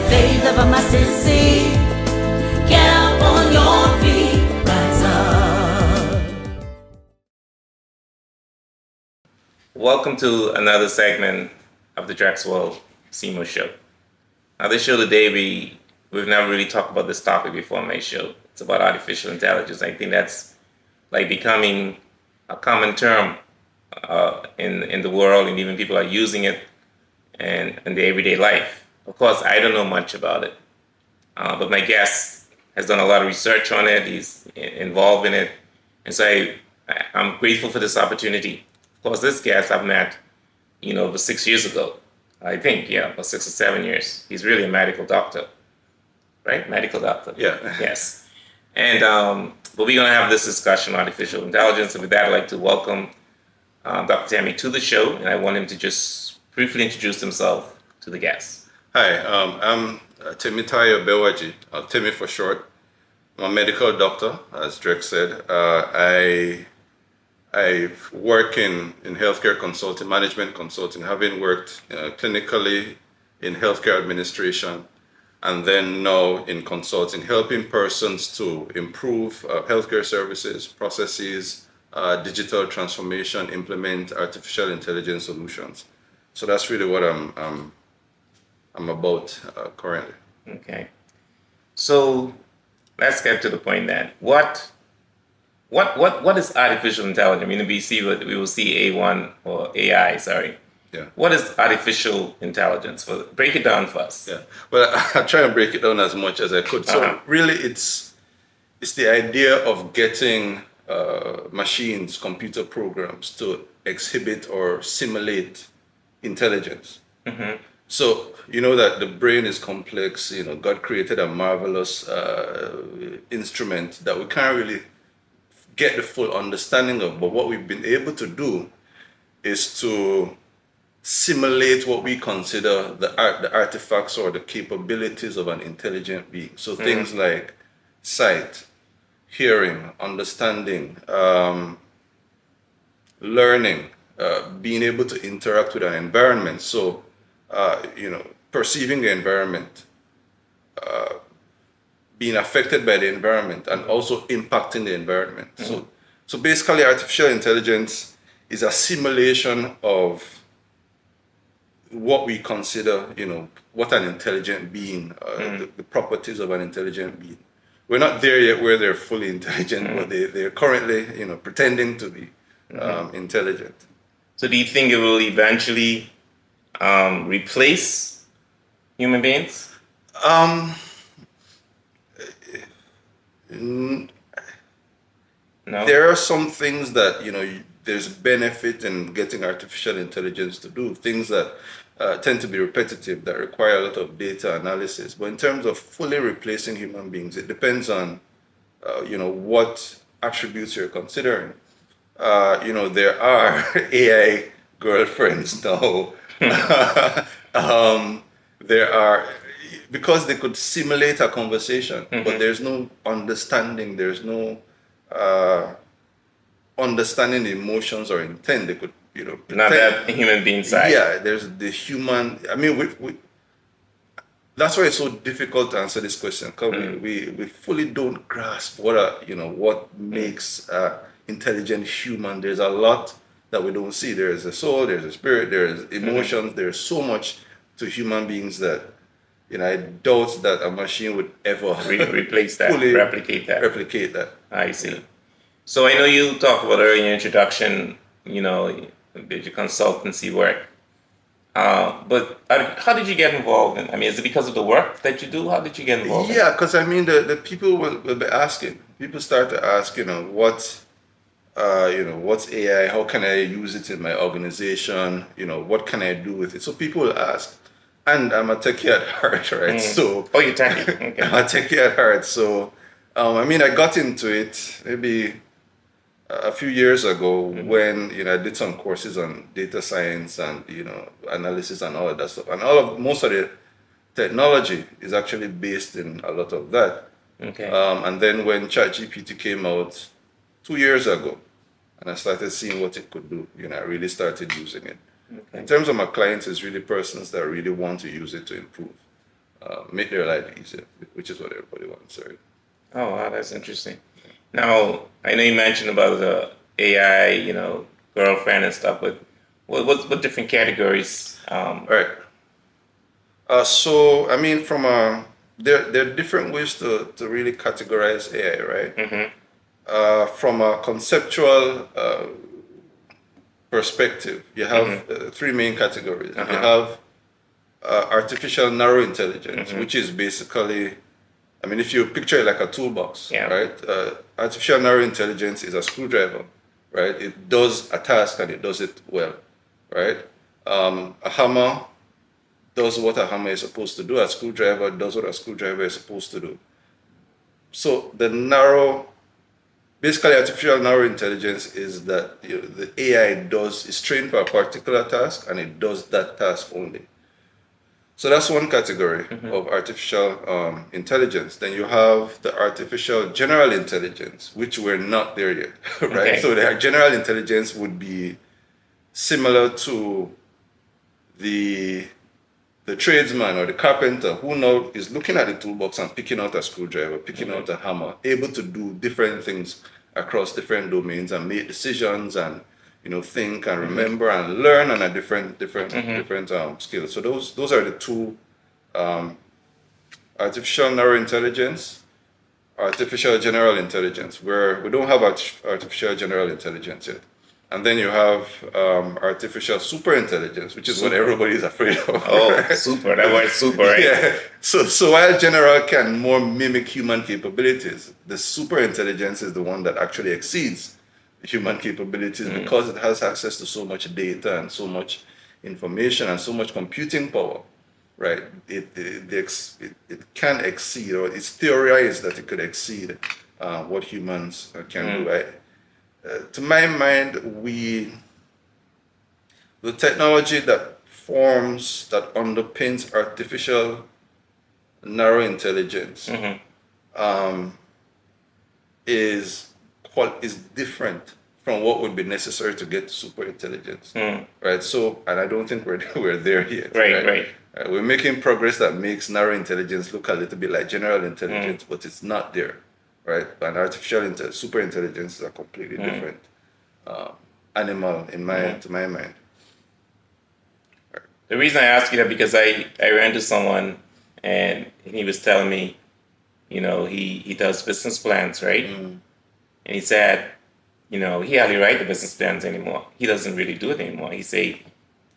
faith of a mustard seed. Get up on your feet, rise up. Welcome to another segment of the Drexwell Seymour Show. Now, this show today, we've never really talked about this topic before on my show. It's about artificial intelligence. I think that's like becoming a common term in the world, and even people are using it in their everyday life. Of course, I don't know much about it, but my guest has done a lot of research on it. He's involved in it, and so I'm grateful for this opportunity. Of course, this guest I've met, over 6 years ago. I think, about 6 or 7 years. He's really a medical doctor, right? Medical doctor. Yeah. Yes. And but we're going to have this discussion on artificial intelligence. And with that, I'd like to welcome Dr. Tammy to the show, and I want him to just briefly introduce himself to the guests. Hi, I'm Temitayo Bewaji, Temi for short. I'm a medical doctor, as Drake said. I work in healthcare consulting, management consulting, having worked clinically in healthcare administration, and then now in consulting, helping persons to improve healthcare services, processes, digital transformation, implement artificial intelligence solutions. So that's really what I'm about currently. Okay. So let's get to the point then. What is artificial intelligence? I mean, we will see A1 or AI, sorry. Yeah. What is artificial intelligence? Break it down for us. Yeah. Well, I try and break it down as much as I could. So really, it's the idea of getting machines, computer programs to exhibit or simulate intelligence. Mm-hmm. So you know that the brain is complex. God created a marvelous instrument that we can't really get the full understanding of. But what we've been able to do is to simulate what we consider the artifacts or the capabilities of an intelligent being. So things like sight, hearing, understanding, learning, being able to interact with an environment. So, perceiving the environment, being affected by the environment, and also impacting the environment. So basically, artificial intelligence is a simulation of what we consider, what an intelligent being, the properties of an intelligent being. We're not there yet where they're fully intelligent, but they're currently, pretending to be intelligent. So do you think it will eventually replace human beings? No. No. There are some things that, there's benefit in getting artificial intelligence to do, things that tend to be repetitive, that require a lot of data analysis. But in terms of fully replacing human beings, it depends on, what attributes you're considering. There are AI girlfriends now. There are, because they could simulate a conversation, but there's no understanding, there's no understanding the emotions or intent. They could, pretend. Not that human being side. Yeah, there's the human. I mean, we that's why it's so difficult to answer this question, because we fully don't grasp what makes intelligent human. There's a lot that we don't see. There is a soul, there's a spirit, there's emotions. There's so much to human beings that I doubt that a machine would ever replace that, fully replicate that. I see. Yeah. So I know you talked about earlier in your introduction, did your consultancy work. But how did you get involved in? I mean, is it because of the work that you do? How did you get involved? Yeah, because the people will be asking. People start to ask, what's AI? How can I use it in my organization? What can I do with it? So people will ask, and I'm a techie at heart, right? So you're techie. Okay. I'm a techie at heart. So I got into it maybe a few years ago when I did some courses on data science and analysis and all of that stuff, and most of the technology is actually based in a lot of that. Okay. And then when ChatGPT came out 2 years ago, and I started seeing what it could do, I really started using it. Okay. In terms of my clients, it's really persons that really want to use it to improve make their life easier, which is what everybody wants, right? Oh, wow, that's interesting. Now, I know you mentioned about the AI, girlfriend and stuff, but what different categories? Right. So, I mean, there are different ways to really categorize AI, right? Mm-hmm. From a conceptual perspective, you have Mm-hmm. three main categories. You Uh-huh. have artificial narrow intelligence, Mm-hmm. which is basically, I mean, if you picture it like a toolbox, Yeah. right? Artificial narrow intelligence is a screwdriver, right? It does a task and it does it well, right? A hammer does what a hammer is supposed to do. A screwdriver does what a screwdriver is supposed to do. So basically, artificial narrow intelligence is that the AI is trained for a particular task and it does that task only. So that's one category Mm-hmm. of artificial intelligence. Then you have the artificial general intelligence, which we're not there yet, right? Okay. So the general intelligence would be similar to the tradesman or the carpenter who now is looking at the toolbox and picking out a screwdriver, picking out a hammer, able to do different things across different domains and make decisions and think and remember and learn on a different skills. So those are the two: artificial narrow intelligence, artificial general intelligence. Where we don't have artificial general intelligence yet. And then you have artificial super intelligence, which is what Super. everybody is afraid of. Oh, right? super. That word super, right? Yeah. So while general can more mimic human capabilities, the super intelligence is the one that actually exceeds human capabilities because it has access to so much data and so much information and so much computing power. Right? It can exceed, or it's theorized that it could exceed what humans can do. To my mind, the technology that underpins artificial narrow intelligence is different from what would be necessary to get super intelligence, right? So, and I don't think we're there yet, Right. We're making progress that makes narrow intelligence look a little bit like general intelligence, but it's not there, right? And super intelligence is a completely different animal to my mind. The reason I ask you that because I ran into someone and he was telling me, he does business plans, right? And he said, he hardly write the business plans anymore. He doesn't really do it anymore. He say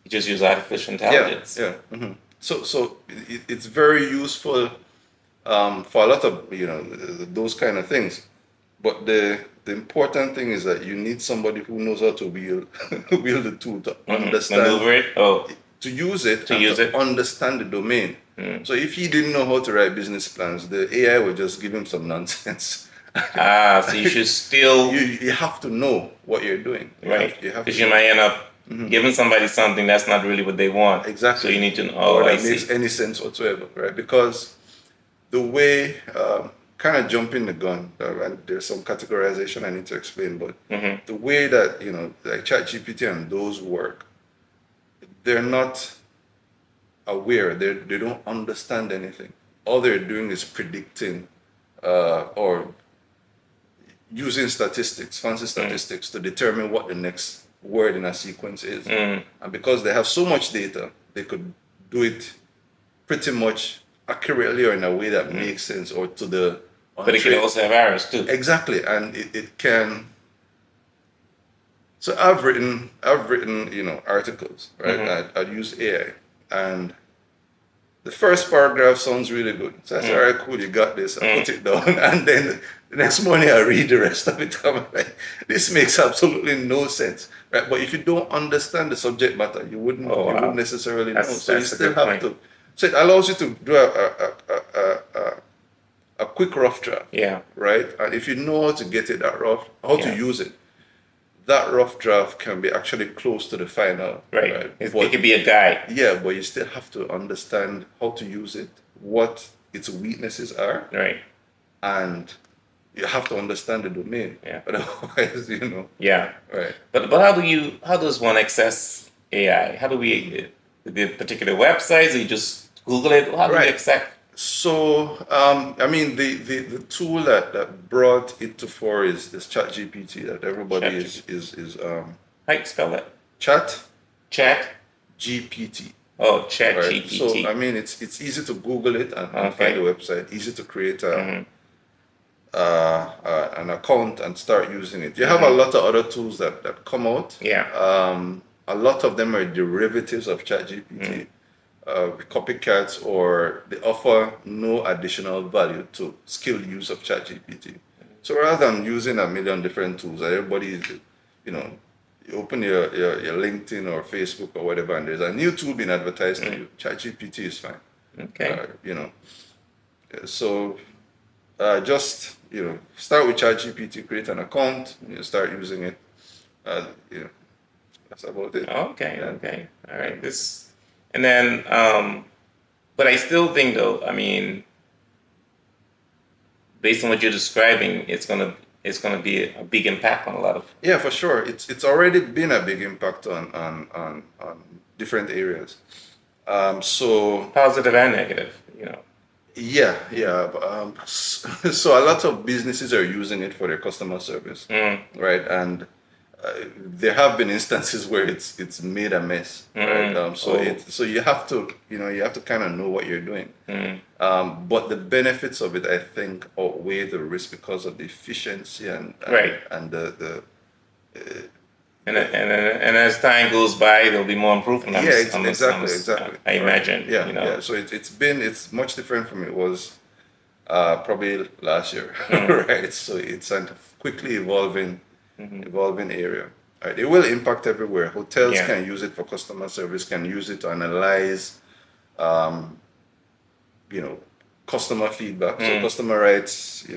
he just uses artificial intelligence. Yeah. So it's very useful for a lot of those kind of things. But the important thing is that you need somebody who knows how to wield wield the tool to understand, Maneuver it. Oh, to use it, To and use to it. understand the domain. So if he didn't know how to write business plans, the AI would just give him some nonsense. so you should still You have to know what you're doing. right You have because to you know. might end up giving somebody something that's not really what they want. Exactly. So you need to know. or Oh, I that makes see. any sense whatsoever, right? Because the way, kind of jumping the gun, and there's some categorization I need to explain, but the way that like ChatGPT and those work, they're not aware. They don't understand anything. All they're doing is predicting or using statistics, fancy statistics, to determine what the next word in a sequence is. And because they have so much data, they could do it pretty much accurately or in a way that makes sense or to the But it can also have errors too. exactly, and it can. So I've written articles, right? I'd use AI, and the first paragraph sounds really good. So I said, all right, cool, you got this. I put it down, and then the next morning I read the rest of it. I'm like, this makes absolutely no sense, right? But if you don't understand the subject matter, you wouldn't Oh, wow. you wouldn't necessarily know. So you That's a still good have point. to. So it allows you to do a quick rough draft, Yeah. right? And if you know how to get it that rough, how to use it, that rough draft can be actually close to the final, Right. It But could be a guide. yeah, but you still have to understand how to use it, what its weaknesses are, Right. and you have to understand the domain. Yeah. Otherwise, Yeah. right. But how does one access AI? How do we the particular websites? Or you just Google it? How do you Right. accept? So, I mean, the tool that brought it to fore is ChatGPT that everybody is How you spell that? Chat Chat? GPT. Oh, Chat Right. So, I GPT. mean, it's easy to Google it and find Okay. the website. Easy to create Mm-hmm. an account and start using it. You have a lot of other tools that come out. Yeah. A lot of them are derivatives of ChatGPT, copycats, or they offer no additional value to skill use of ChatGPT. So rather than using a million different tools, everybody is, you open your LinkedIn or Facebook or whatever, and there's a new tool being advertised to you. ChatGPT is fine. Okay. So just start with ChatGPT, create an account, start using it. That's about it. Okay. Yeah. Okay. All right. And then, but I still think though, I mean, based on what you're describing, it's gonna be a big impact on a lot of. Yeah, for sure. It's already been a big impact on different areas. So Positive and negative. yeah. So a lot of businesses are using it for their customer service, right? And there have been instances where it's made a mess, right? So you have to kind of know what you're doing. But the benefits of it, I think, outweigh the risk because of the efficiency and Right. and the And as time goes by, there'll be more improvement. exactly. I Right. imagine. Yeah. So it's much different from it was probably last year, right? So it's a quickly evolving area. Right? It will impact everywhere. Hotels Yeah. can use it for customer service, can use it to analyze, customer feedback. So customer writes,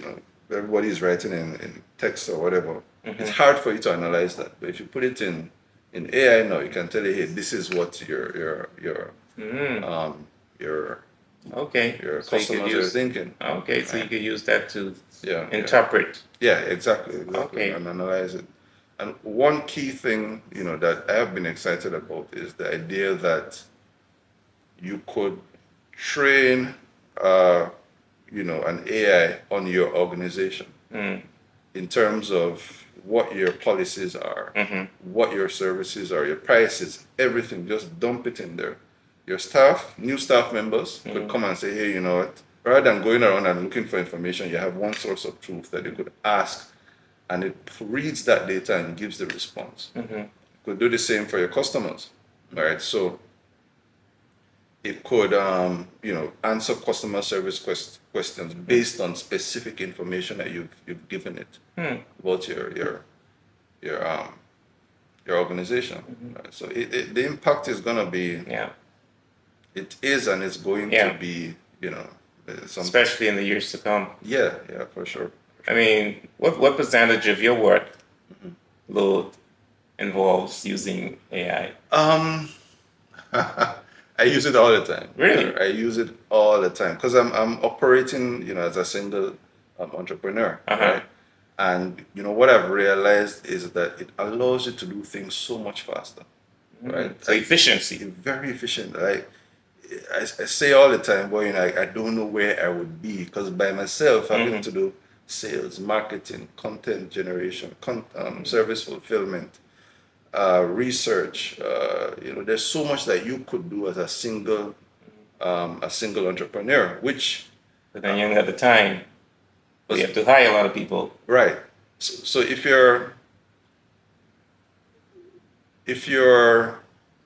everybody's writing in text or whatever. It's hard for you to analyze that. But if you put it in AI now, you can tell you, hey, this is what your Okay. your So you could customers are use. thinking. Okay, so you could use that to Yeah. interpret. Yeah, exactly, Okay. and analyze it. And one key thing, that I have been excited about is the idea that you could train, an AI on your organization in terms of what your policies are, what your services are, your prices, everything. Just dump it in there. Your staff, new staff members could come and say, hey, you know what? Rather than going around and looking for information, you have one source of truth that you could ask, and it reads that data and gives the response. You could do the same for your customers, right? So it could, answer customer service questions based on specific information that you've given it about your organization. Right? So the impact is gonna be. Yeah. It is, and it's going to be, some. Especially in the years to come. Yeah, for sure. I mean, what percentage of your work load involves using AI? I use it all the time. Really? I use it all the time because I'm operating, as a single entrepreneur, right? And what I've realized is that it allows you to do things so much faster, right? So efficiency. Very efficient. I say all the time, boy, I don't know where I would be because by myself, having to do sales, marketing, content generation, service fulfillment, research. There's so much that you could do as a single entrepreneur, which. But then you don't have the time. But you have to hire a lot of people. Right. So if you're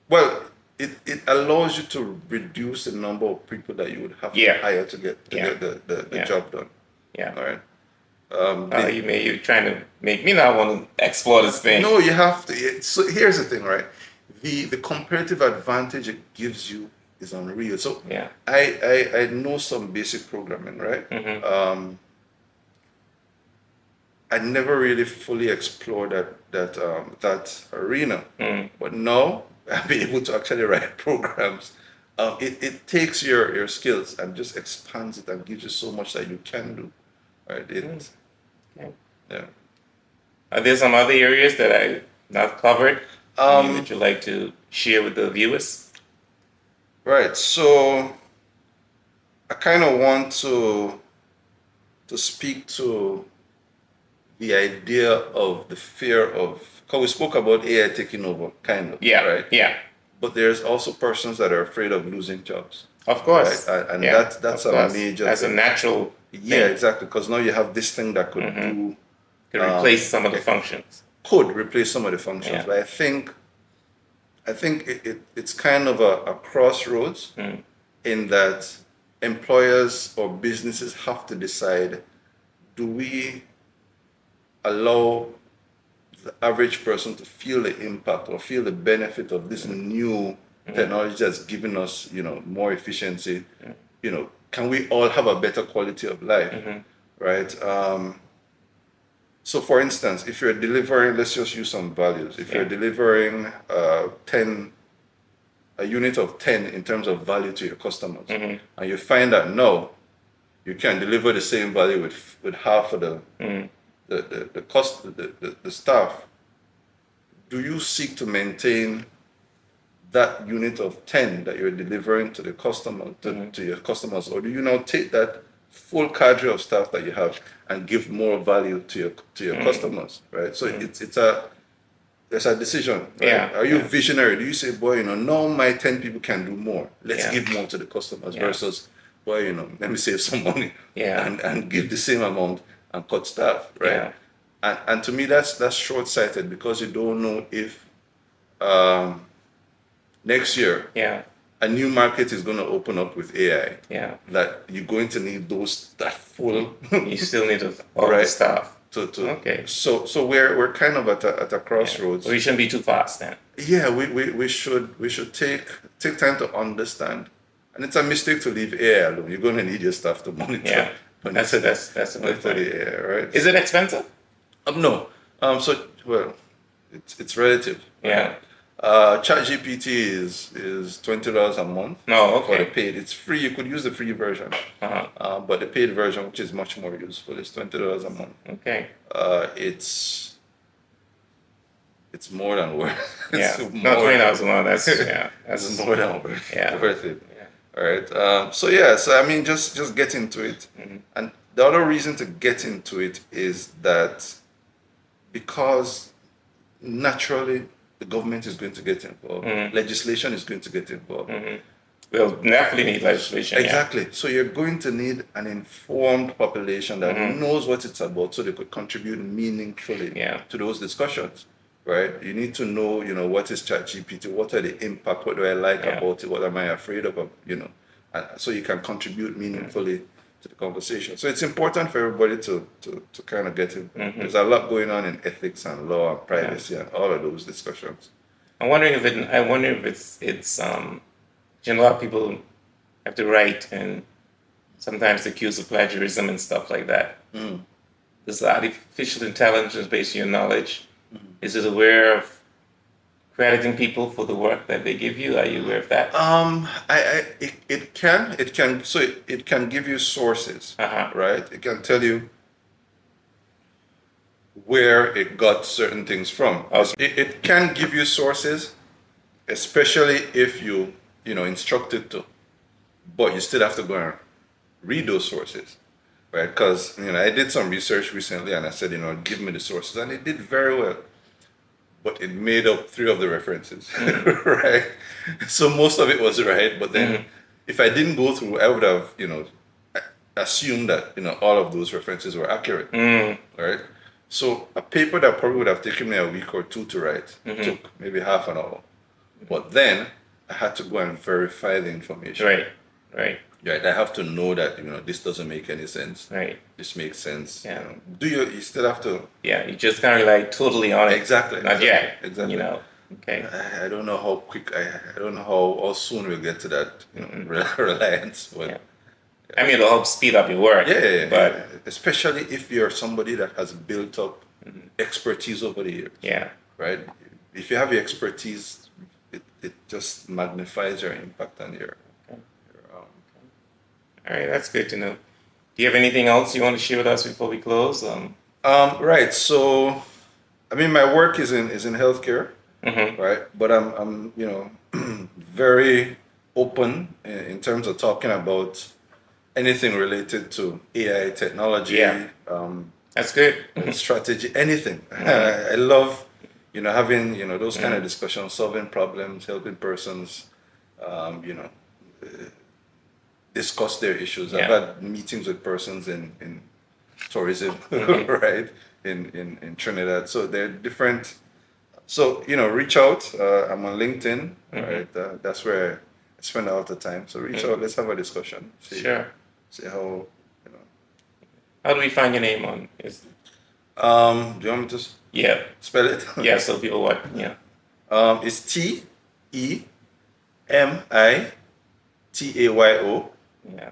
well, it allows you to reduce the number of people that you would have to hire to get the job done. Yeah. All right. You're trying to make me not want to explore this thing. No, you have to. So here's the thing, right? The comparative advantage it gives you is unreal. So I know some basic programming, right? I never really fully explored that arena, but now I'll be able to actually write programs. It takes your skills and just expands it and gives you so much that you can do. Right? Yeah. Are there some other areas that I not covered that you'd like to share with the viewers? Right. So I kind of want to speak to the idea of the fear of, because we spoke about AI taking over, kind of, Yeah. right? Yeah. But there's also persons that are afraid of losing jobs, Of course. right? And Yeah, that's of a course. major That's a thing. natural Yeah, thing. exactly. Because now you have this thing that could do Could replace some of the functions. could replace some of the functions. Yeah. But I think it's kind of a crossroads in that employers or businesses have to decide, do we allow the average person to feel the impact or feel the benefit of this new technology that's giving us, more efficiency? Can we all have a better quality of life, right? So, for instance, if you're delivering, let's just use some values. If you're delivering 10, a unit of 10 in terms of value to your customers, and you find that no, you can deliver the same value with half of the cost, the staff, do you seek to maintain that unit of 10 that you're delivering to the customer, to your customers, or do you now take that full cadre of staff that you have and give more value to your customers, right? So there's a decision, right? Yeah, Are you yeah. visionary? Do you say, boy, now my 10 people can do more. Let's Yeah. give more to the customers Yeah. versus, boy, let me save some money Yeah. and give the same amount and cut staff, right? Yeah. And to me, that's short-sighted, because you don't know if next year Yeah. a new market is going to open up with AI. Yeah. That you're going to need that full You still need all the Right. stuff. to Okay. So we're kind of at a crossroads. We shouldn't be too fast then. Yeah, we should take time to understand, and it's a mistake to leave AI alone. You're going to need your staff to monitor. Yeah. That's a good monitor point. the AI, right? Is it expensive? No. Well, it's relative. Yeah. ChatGPT is $20 a month. No, For the okay. paid. It's free. You could use the free version. Uh-huh. But the paid version, which is much more useful, is $20 a month. Okay. It's more than worth. Yeah. It's No, more $20 a month. That's it's that's more than worth. Yeah. Worth it. Yeah. All right. So I mean, just get into it. And the other reason to get into it is that because naturally the government is going to get involved, legislation is going to get involved. We'll definitely need legislation. Exactly. So you're going to need an informed population that knows what it's about, so they could contribute meaningfully Yeah. to those discussions, right? You need to know, what is ChatGPT, what are the impact, what do I like Yeah. about it, what am I afraid of, so you can contribute meaningfully to the conversation. So it's important for everybody to kind of get in. There's a lot going on in ethics and law and privacy and all of those discussions. I wonder if it's a lot of people have to write and sometimes accused of plagiarism and stuff like that. Does artificial intelligence, based on your knowledge, is it aware of crediting people for the work that they give you? Are you aware of that? It can give you sources, right? It can tell you where it got certain things from. It can give you sources, especially if you instruct it to, but you still have to go and read those sources, right? Because I did some research recently and I said, give me the sources, and it did very well, but it made up 3 of the references, right? So most of it was right, but then if I didn't go through, I would have assumed that all of those references were accurate, right? So a paper that probably would have taken me a week or 2 to write took maybe half an hour, but then I had to go and verify the information. Right. Right. I have to know that this doesn't make any sense. Right. This makes sense. Yeah. You still have to. Yeah, you just kind of like totally on it. Exactly. Not yet. Exactly. Okay. I don't know how quick. I don't know how soon we'll get to that. Reliance. But Yeah. I mean, it'll help speed up your work. But especially if you're somebody that has built up expertise over the years. yeah. Right. If you have your expertise, it just magnifies your impact and your. All right, that's good to know. Do you have anything else you want to share with us before we close? Right. So, I mean, my work is in healthcare, right? But I'm very open in terms of talking about anything related to AI technology, Yeah. That's good. strategy, anything. I love, having, those kind of discussions, solving problems, helping persons, discuss their issues. Yeah. I've had meetings with persons in tourism, right, in Trinidad. So they're different. So, reach out. I'm on LinkedIn, right? That's where I spend a lot of time. So reach out. Let's have a discussion. Sure. See how, How do we find your name on? do you want me to Yeah. spell it? Yeah. So people what? Yeah. It's TEMITAYO Yeah.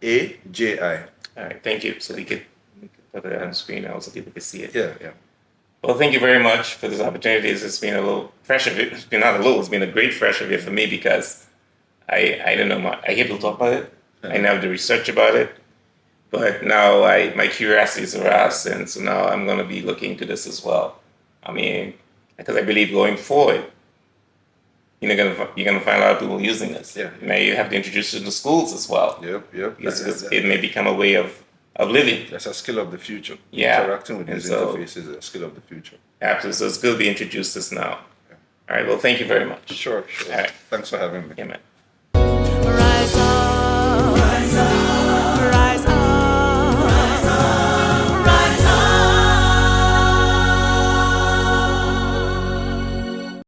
BEWAJI. All right. Thank you. So we could put it on screen now so people can see it. Yeah. Well, thank you very much for this opportunity. It's been a little fresh of it. It's been not a little. It's been a great fresh of it for me because I don't know I hear people talk about it. I never do research about it, but now my curiosity is aroused, and so now I'm going to be looking into this as well. I mean, because I believe going forward, you're gonna find a lot of people using this. Yeah. Now you have to introduce it to schools as well. Yep. Because it may become a way of living. That's a skill of the future. Yeah. Interacting with these interfaces is a skill of the future. Absolutely. So it's good to be introduced this now. All right. Well, thank you very much. Sure. All right. Thanks for having me. Yeah, man.